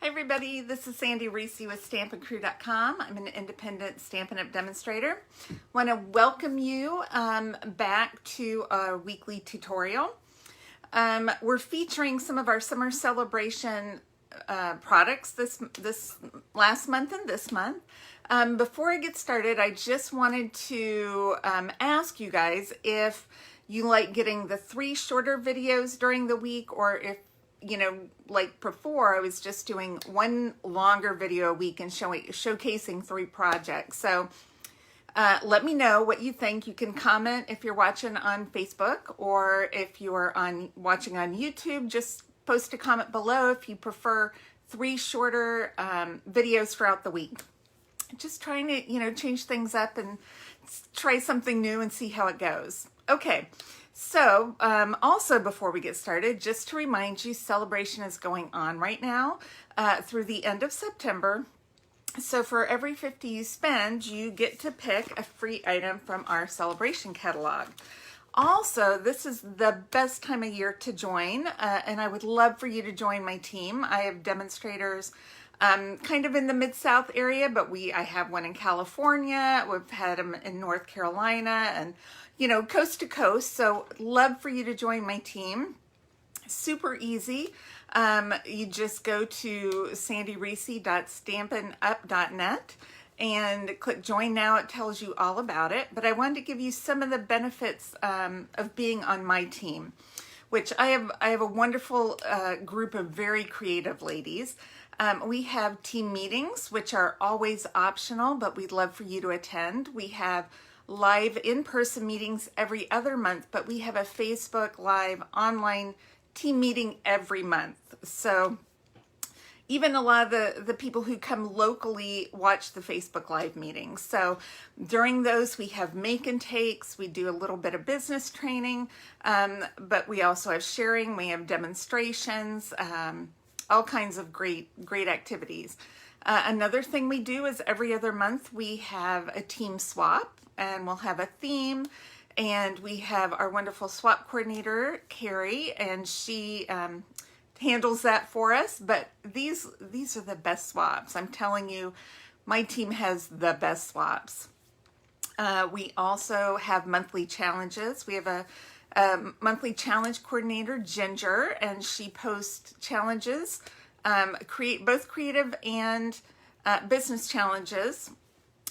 Hi everybody, this is Sandy Reese with StampinCrew.com. I'm an independent Stampin' Up! Demonstrator. Want to welcome you back to our weekly tutorial. We're featuring some of our summer celebration products this last month and this month. Before I get started, I just wanted to ask you guys if you like getting the 3 shorter videos during the week, or if like before, I was just doing 1 longer video a week and showcasing 3 projects. So let me know what you think. You can comment if you're watching on Facebook, or if you're watching on YouTube, just post a comment below if you prefer 3 shorter videos throughout the week. Just trying to, change things up and try something new and see how it goes. Okay. So, also before we get started, just to remind you, Sale-a-bration is going on right now through the end of September. So for every $50 you spend, you get to pick a free item from our Sale-a-bration catalog. Also, this is the best time of year to join, and I would love for you to join my team. I have demonstrators kind of in the Mid-South area, but I have one in California. We've had them in North Carolina, and coast to coast. So love for you to join my team. Super easy. You just go to sandyreese.stampinup.net and click join now. It tells you all about it. But I wanted to give you some of the benefits of being on my team, which I have a wonderful group of very creative ladies. We have team meetings, which are always optional, but we'd love for you to attend. We have live in-person meetings every other month, but we have a Facebook Live online team meeting every month. So even a lot of the people who come locally watch the Facebook Live meetings. So during those, we have make and takes. We do a little bit of business training, but we also have sharing. We have demonstrations, all kinds of great activities. Another thing we do is every other month we have a team swap, and we'll have a theme, and we have our wonderful swap coordinator, Carrie, and she handles that for us. But these are the best swaps. I'm telling you, my team has the best swaps. We also have monthly challenges. We have a monthly challenge coordinator, Ginger, and she posts challenges, both creative and business challenges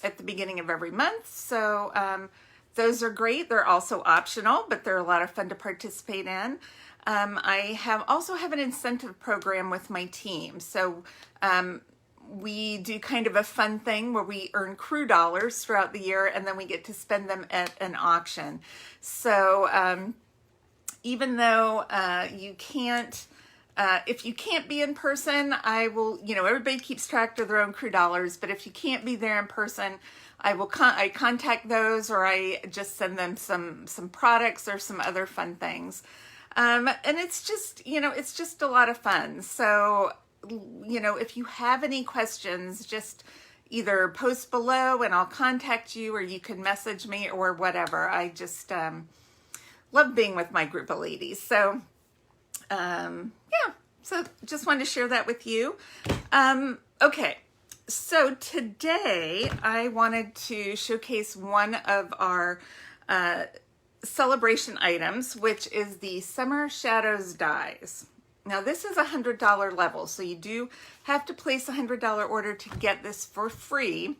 at the beginning of every month. So those are great. They're also optional, but they're a lot of fun to participate in. I also have an incentive program with my team. So we do kind of a fun thing where we earn crew dollars throughout the year, and then we get to spend them at an auction. So even though you can't, if you can't be in person, I will, everybody keeps track of their own crew dollars, but if you can't be there in person, I contact those, or I just send them some products or some other fun things. And it's just, it's just a lot of fun. So, if you have any questions, just either post below and I'll contact you, or you can message me or whatever. I just love being with my group of ladies. So, yeah, so just wanted to share that with you. Okay, so today I wanted to showcase one of our celebration items, which is the Summer Shadows dies. Now this is a $100 level, so you do have to place a $100 order to get this for free.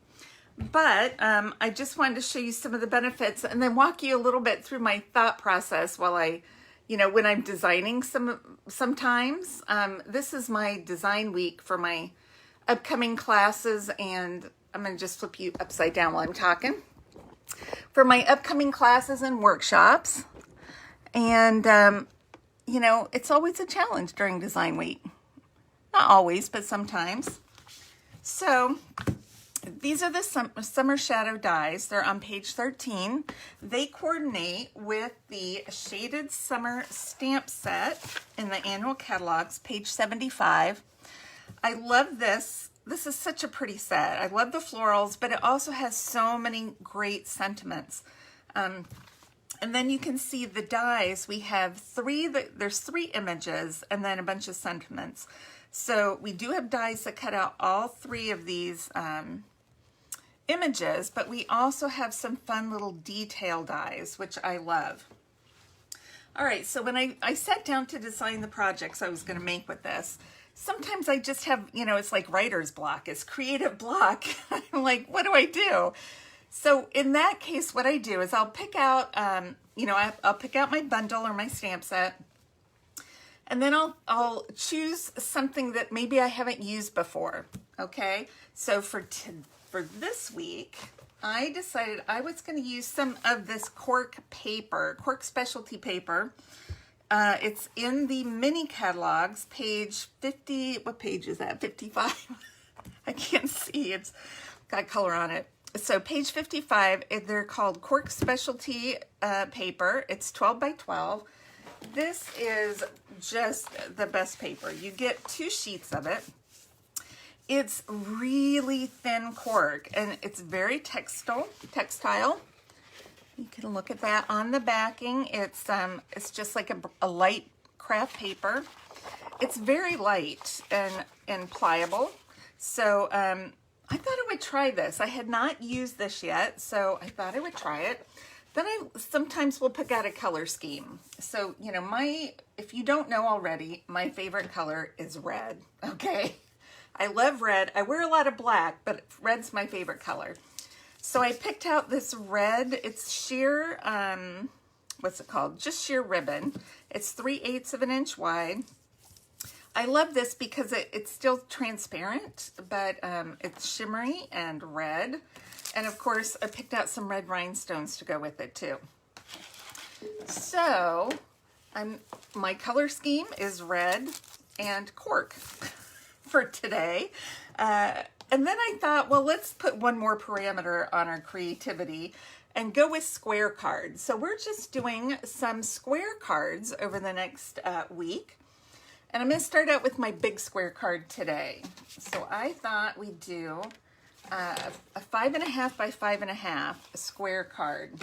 But I just wanted to show you some of the benefits and then walk you a little bit through my thought process while when I'm designing sometimes. This is my design week for my upcoming classes, and I'm going to just flip you upside down while I'm talking. For my upcoming classes and workshops. And, it's always a challenge during design week. Not always, but sometimes. So these are the Summer Shadow dies. They're on page 13. They coordinate with the Shaded Summer Stamp Set in the annual catalogs, page 75. I love this. This is such a pretty set. I love the florals, but it also has so many great sentiments. And then you can see the dies. We have there's 3 images and then a bunch of sentiments. So we do have dies that cut out all three of these images, but we also have some fun little detail dies, which I love. All right, so when I sat down to design the projects I was going to make with this, sometimes I just have, you know, it's like writer's block, it's creative block. I'm like, what do I do? So in that case, what I do is I'll pick out, you know, I'll pick out my bundle or my stamp set, and then I'll choose something that maybe I haven't used before, okay? So for this week, I decided I was going to use some of this cork paper, cork specialty paper. It's in the mini catalogs, page 50, what page is that, 55? I can't see, it's got color on it. So page 55, they're called cork specialty paper. It's 12 by 12. This is just the best paper. You get 2 sheets of it. It's really thin cork and it's very textile. You can look at that on the backing. It's just like a light craft paper. It's very light and pliable. So I thought I would try this. I had not used this yet, so I thought I would try it. Then I sometimes will pick out a color scheme. So, you know, if you don't know already, my favorite color is red, okay? I love red. I wear a lot of black, but red's my favorite color. So I picked out this red. It's sheer, what's it called? Just sheer ribbon. It's 3/8 of an inch wide. I love this because it's still transparent, but it's shimmery and red. And of course, I picked out some red rhinestones to go with it too. So my color scheme is red and cork for today. And then I thought, well, let's put one more parameter on our creativity and go with square cards. So we're just doing some square cards over the next week. And I'm going to start out with my big square card today. So I thought we'd do a 5.5 by 5.5 square card.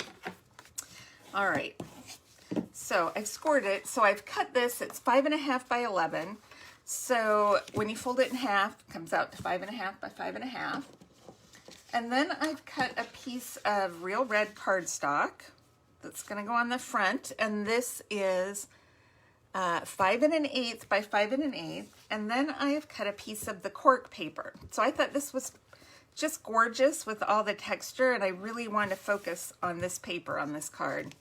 All right. So I've scored it. So I've cut this. It's 5.5 by 11. So when you fold it in half, it comes out to 5.5 by 5.5. And then I've cut a piece of real red cardstock that's going to go on the front. And this is 5 1/8 by 5 1/8. And then I have cut a piece of the cork paper. So I thought this was just gorgeous with all the texture, and I really want to focus on this paper on this card.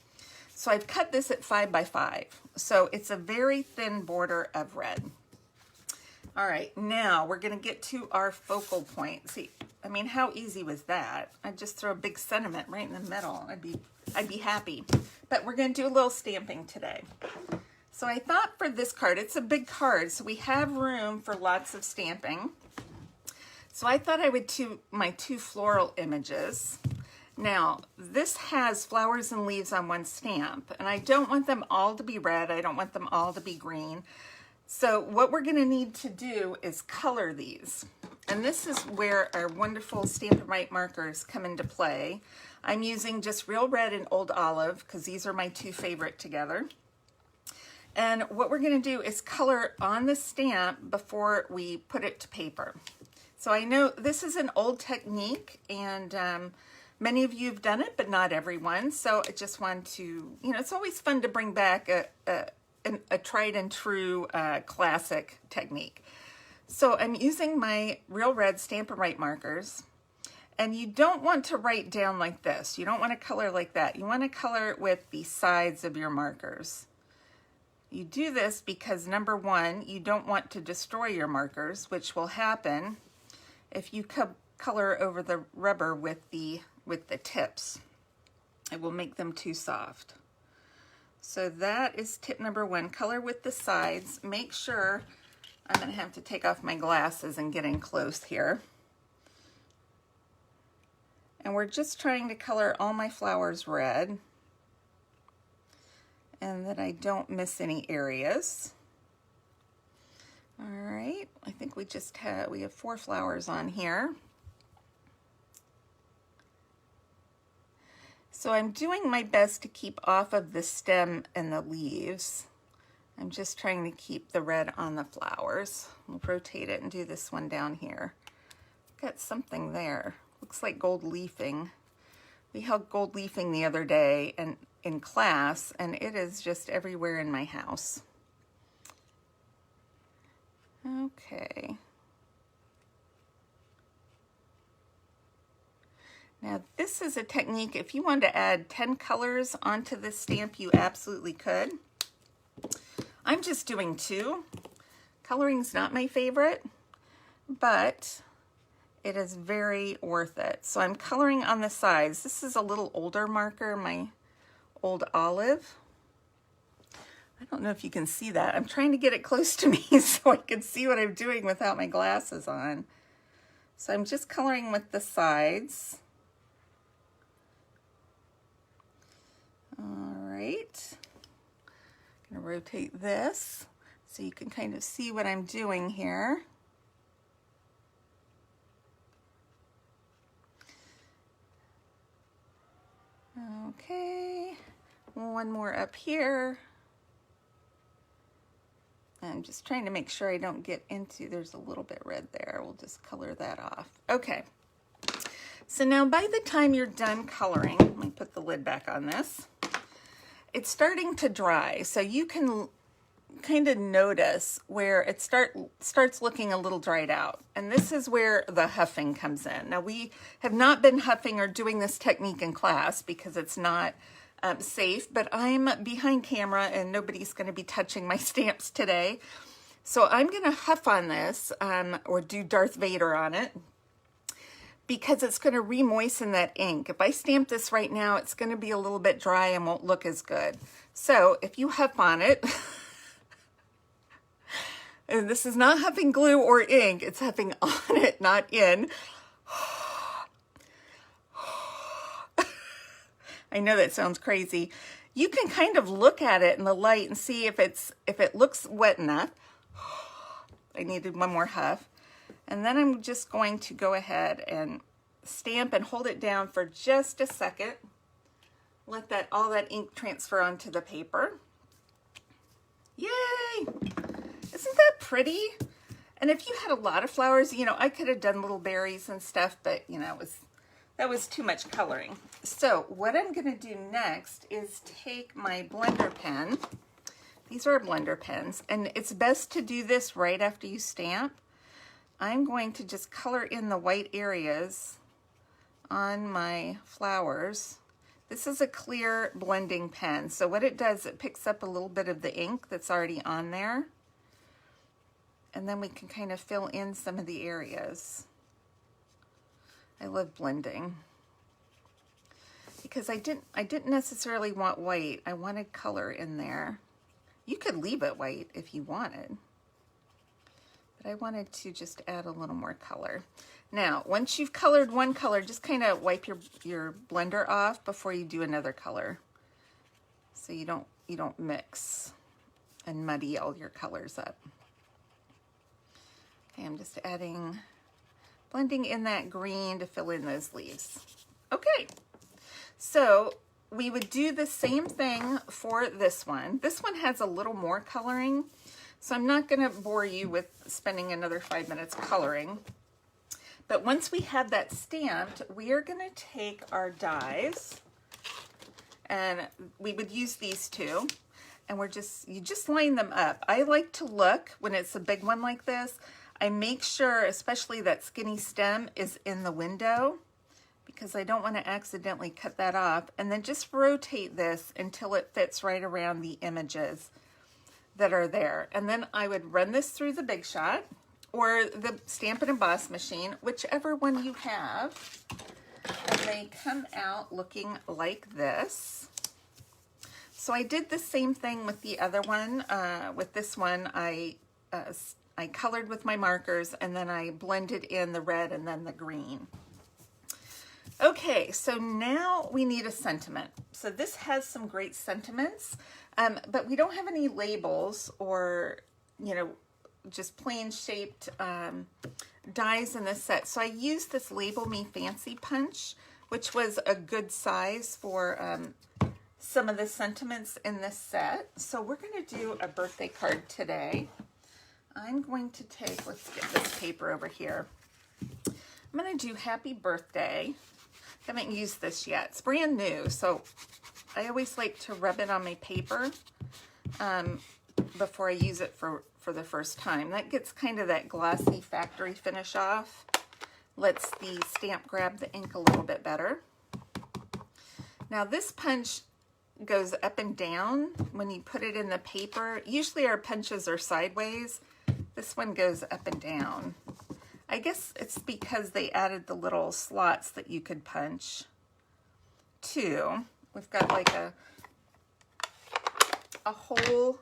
So I've cut this at 5 by 5. So it's a very thin border of red. All right, now we're going to get to our focal point. See, I mean, how easy was that? I'd just throw a big sentiment right in the middle. I'd be happy. But we're going to do a little stamping today. So I thought for this card, it's a big card, so we have room for lots of stamping. So I thought I would do my 2 floral images. Now, this has flowers and leaves on one stamp, and I don't want them all to be red. I don't want them all to be green. So what we're going to need to do is color these. And this is where our wonderful Stampin' Write markers come into play. I'm using just real red and old olive because these are my 2 favorite together. And what we're going to do is color on the stamp before we put it to paper. So I know this is an old technique, and many of you have done it, but not everyone. So I just want to, you know, it's always fun to bring back a tried and true classic technique. So I'm using my real red Stampin' Write markers, and you don't want to write down like this. You don't want to color like that. You want to color with the sides of your markers. You do this because, number one, you don't want to destroy your markers, which will happen if you color over the rubber with the tips. It will make them too soft. So that is tip number 1, color with the sides. Make sure, I'm going to have to take off my glasses and get in close here. And we're just trying to color all my flowers red, and that I don't miss any areas. All right, I think we have 4 flowers on here. So I'm doing my best to keep off of the stem and the leaves. I'm just trying to keep the red on the flowers. We'll rotate it and do this one down here. Got something there. Looks like gold leafing. We held gold leafing the other day and in class, and it is just everywhere in my house. Okay. Now this is a technique, if you wanted to add 10 colors onto this stamp, you absolutely could. I'm just doing 2. Coloring's not my favorite, but it is very worth it. So I'm coloring on the sides. This is a little older marker, my old olive. I don't know if you can see that. I'm trying to get it close to me so I can see what I'm doing without my glasses on. So I'm just coloring with the sides. All right. I'm gonna rotate this so you can kind of see what I'm doing here. Okay, one more up here. I'm just trying to make sure I don't get into, there's a little bit red there. We'll just color that off. Okay, so now by the time you're done coloring, let me put the lid back on this. It's starting to dry, so you can kind of notice where it starts looking a little dried out. And this is where the huffing comes in. Now we have not been huffing or doing this technique in class because it's not safe, but I'm behind camera and nobody's going to be touching my stamps today. So I'm going to huff on this or do Darth Vader on it because it's going to re-moisten that ink. If I stamp this right now, it's going to be a little bit dry and won't look as good. So if you huff on it, and this is not huffing glue or ink, it's huffing on it, not in. I know that sounds crazy. You can kind of look at it in the light and see if it looks wet enough. I needed one more huff. And then I'm just going to go ahead and stamp and hold it down for just a second. Let all that ink transfer onto the paper. Yay! Isn't that pretty? And if you had a lot of flowers, you know, I could have done little berries and stuff, but you know, that was too much coloring. So what I'm going to do next is take my blender pen. These are blender pens, and it's best to do this right after you stamp. I'm going to just color in the white areas on my flowers. This is a clear blending pen, so what it does, it picks up a little bit of the ink that's already on there, and then we can kind of fill in some of the areas. I love blending because I didn't necessarily want white. I wanted color in there. You could leave it white if you wanted, but I wanted to just add a little more color. Now, once you've colored one color, just kind of wipe your blender off before you do another color, so you don't mix and muddy all your colors up. Okay, I'm just blending in that green to fill in those leaves. Okay, so we would do the same thing for this one. This one has a little more coloring, so I'm not going to bore you with spending another 5 minutes coloring. But once we have that stamped, we are going to take our dies, and we would use these two, and you just line them up. I like to look when it's a big one like this. I make sure, especially that skinny stem is in the window, because I don't want to accidentally cut that off, and then just rotate this until it fits right around the images that are there. And then I would run this through the Big Shot or the Stamp and Emboss machine, whichever one you have, and they come out looking like this. So I did the same thing with the other one. With this one, I colored with my markers, and then I blended in the red and then the green. Okay, so now we need a sentiment. So this has some great sentiments, but we don't have any labels or, you know, just plain shaped dies in this set. So I used this Label Me Fancy punch, which was a good size for some of the sentiments in this set. So we're going to do a birthday card today. I'm going to take, let's get this paper over here. I'm going to do happy birthday. Haven't used this yet. It's brand new, so I always like to rub it on my paper before I use it for the first time. That gets kind of that glossy factory finish off. Lets the stamp grab the ink a little bit better. Now this punch goes up and down when you put it in the paper. Usually our punches are sideways. This one goes up and down. I guess it's because they added the little slots that you could punch too. We've got like a hole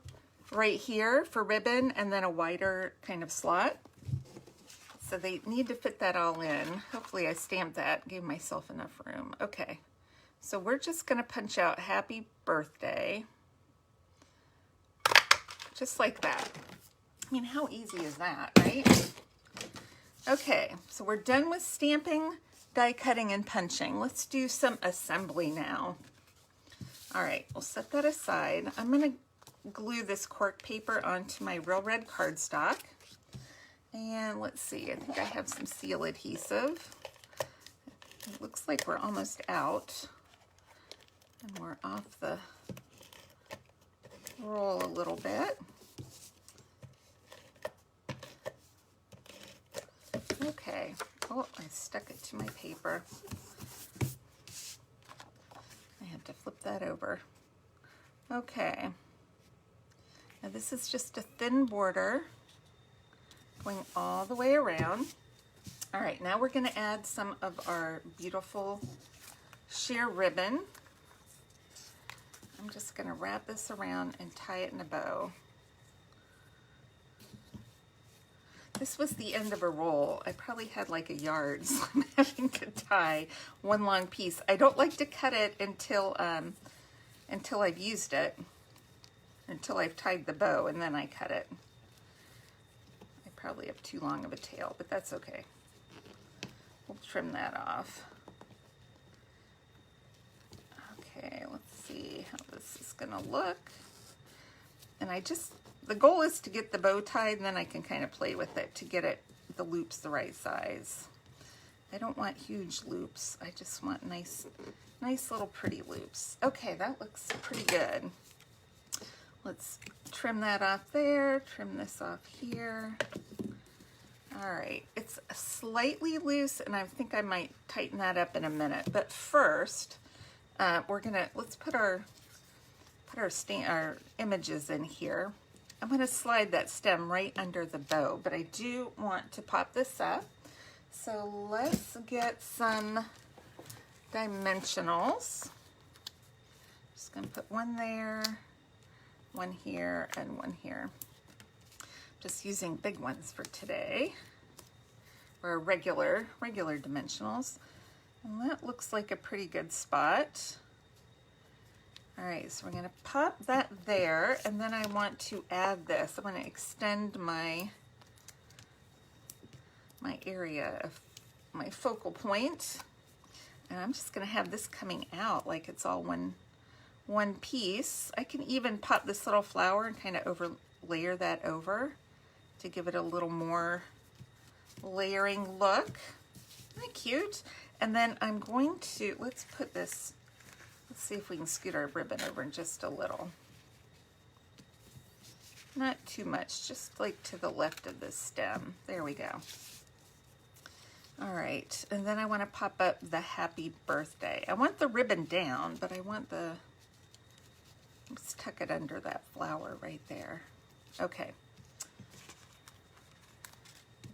right here for ribbon and then a wider kind of slot. So they need to fit that all in. Hopefully I stamped that, gave myself enough room. Okay, so we're just gonna punch out happy birthday. Just like that. I mean, how easy is that, right? Okay, so we're done with stamping, die cutting, and punching. Let's do some assembly now. All right, we'll set that aside. I'm gonna glue this cork paper onto my Real Red cardstock. And let's see, I think I have some seal adhesive. It looks like we're almost out. And we're off the roll a little bit. Okay, oh, I stuck it to my paper. I have to flip that over. Okay, now this is just a thin border going all the way around. All right, now we're going to add some of our beautiful sheer ribbon. I'm just going to wrap this around and tie it in a bow. This was the end of a roll. I probably had like a yard, so I'm having to tie one long piece. I don't like to cut it until I've used it, until I've tied the bow, and then I cut it. I probably have too long of a tail, but that's okay. We'll trim that off. Okay, let's see how this is gonna look. And the goal is to get the bow tied, and then I can kind of play with it to get the loops the right size. I don't want huge loops. I just want nice little pretty loops. Okay, that looks pretty good. Let's trim that off there, trim this off here. All right, it's slightly loose, and I think I might tighten that up in a minute. But first, let's put our images in here. I'm gonna slide that stem right under the bow, but I do want to pop this up. So let's get some dimensionals. Just gonna put one there, one here, and one here. Just using big ones for today, or regular dimensionals. And that looks like a pretty good spot. All right, so we're gonna pop that there, and then I want to add this. I'm gonna extend my area of my focal point, and I'm just gonna have this coming out like it's all one piece. I can even pop this little flower and kind of layer that over to give it a little more layering look. Isn't that cute? And then I'm going to, let's see if we can scoot our ribbon over just a little. Not too much, just like to the left of this stem. There we go. All right, and then I want to pop up the happy birthday. I want the ribbon down, but I want let's tuck it under that flower right there. Okay.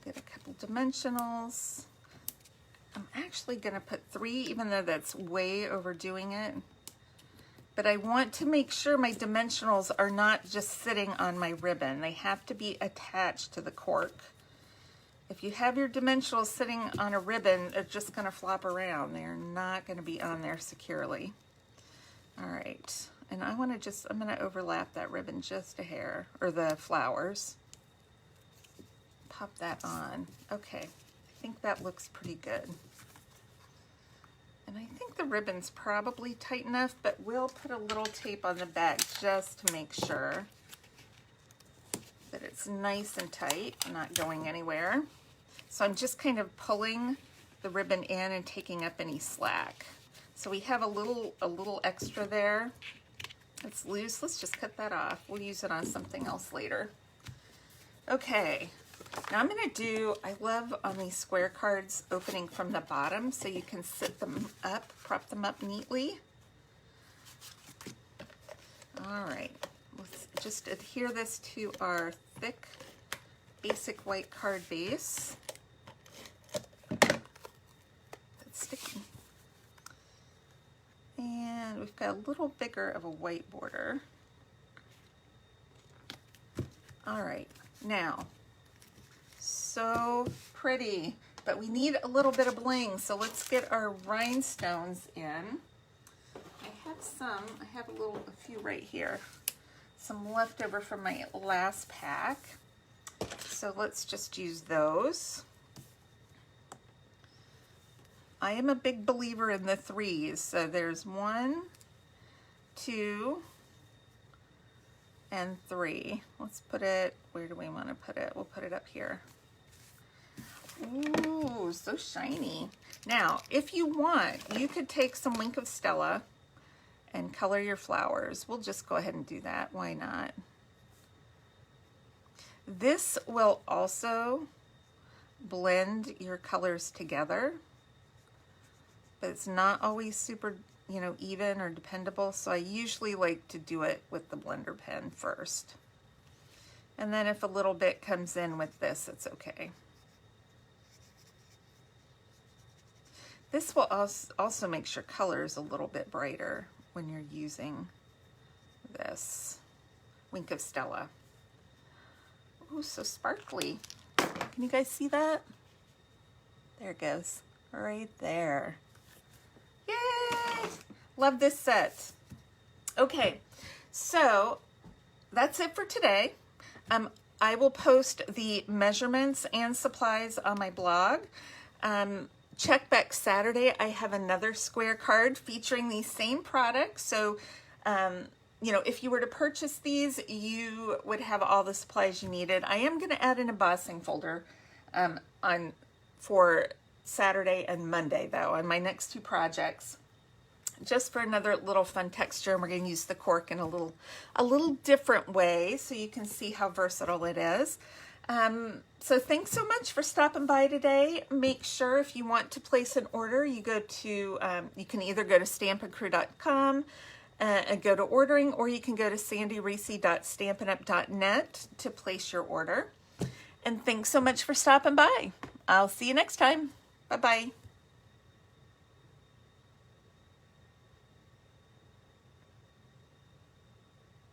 Get a couple dimensionals. I'm actually gonna put 3, even though that's way overdoing it. But I want to make sure my dimensionals are not just sitting on my ribbon. They have to be attached to the cork. If you have your dimensionals sitting on a ribbon, they're just gonna flop around. They're not gonna be on there securely. All right, and I'm gonna overlap that ribbon just a hair, or the flowers. Pop that on. Okay, I think that looks pretty good. And I think the ribbon's probably tight enough, but we'll put a little tape on the back just to make sure that it's nice and tight, not going anywhere. So I'm just kind of pulling the ribbon in and taking up any slack. So we have a little extra there. It's loose. Let's just cut that off. We'll use it on something else later. Okay, now I'm gonna do, I love on these square cards opening from the bottom so you can sit them up, prop them up neatly. All right, let's just adhere this to our thick basic white card base. It's sticky. And we've got a little bigger of a white border. All right, now, so pretty, but we need a little bit of bling, so let's get our rhinestones in. I have a few right here, some left over from my last pack, so let's just use those. I am a big believer in the threes, so there's 1, 2, and 3. Let's put it, where do we want to put it? We'll put it up here. Ooh, so shiny. Now, if you want, you could take some Wink of Stella and color your flowers. We'll just go ahead and do that. Why not? This will also blend your colors together, but it's not always super, you know, even or dependable. So I usually like to do it with the blender pen first. And then if a little bit comes in with this, it's okay. This will also makes your colors a little bit brighter when you're using this Wink of Stella. Ooh, so sparkly. Can you guys see that? There it goes, right there. Yay! Love this set. Okay, so that's it for today. I will post the measurements and supplies on my blog. Check back Saturday. I have another square card featuring these same products. So, you know, if you were to purchase these, you would have all the supplies you needed. I am going to add an embossing folder for Saturday and Monday, though, on my next 2 projects, just for another little fun texture. And we're going to use the cork in a little different way so you can see how versatile it is. So thanks so much for stopping by today. Make sure if you want to place an order, you go to, you can either go to stampandcrew.com and go to ordering, or you can go to sandyreese.stampinup.net to place your order. And thanks so much for stopping by. I'll see you next time. Bye-bye.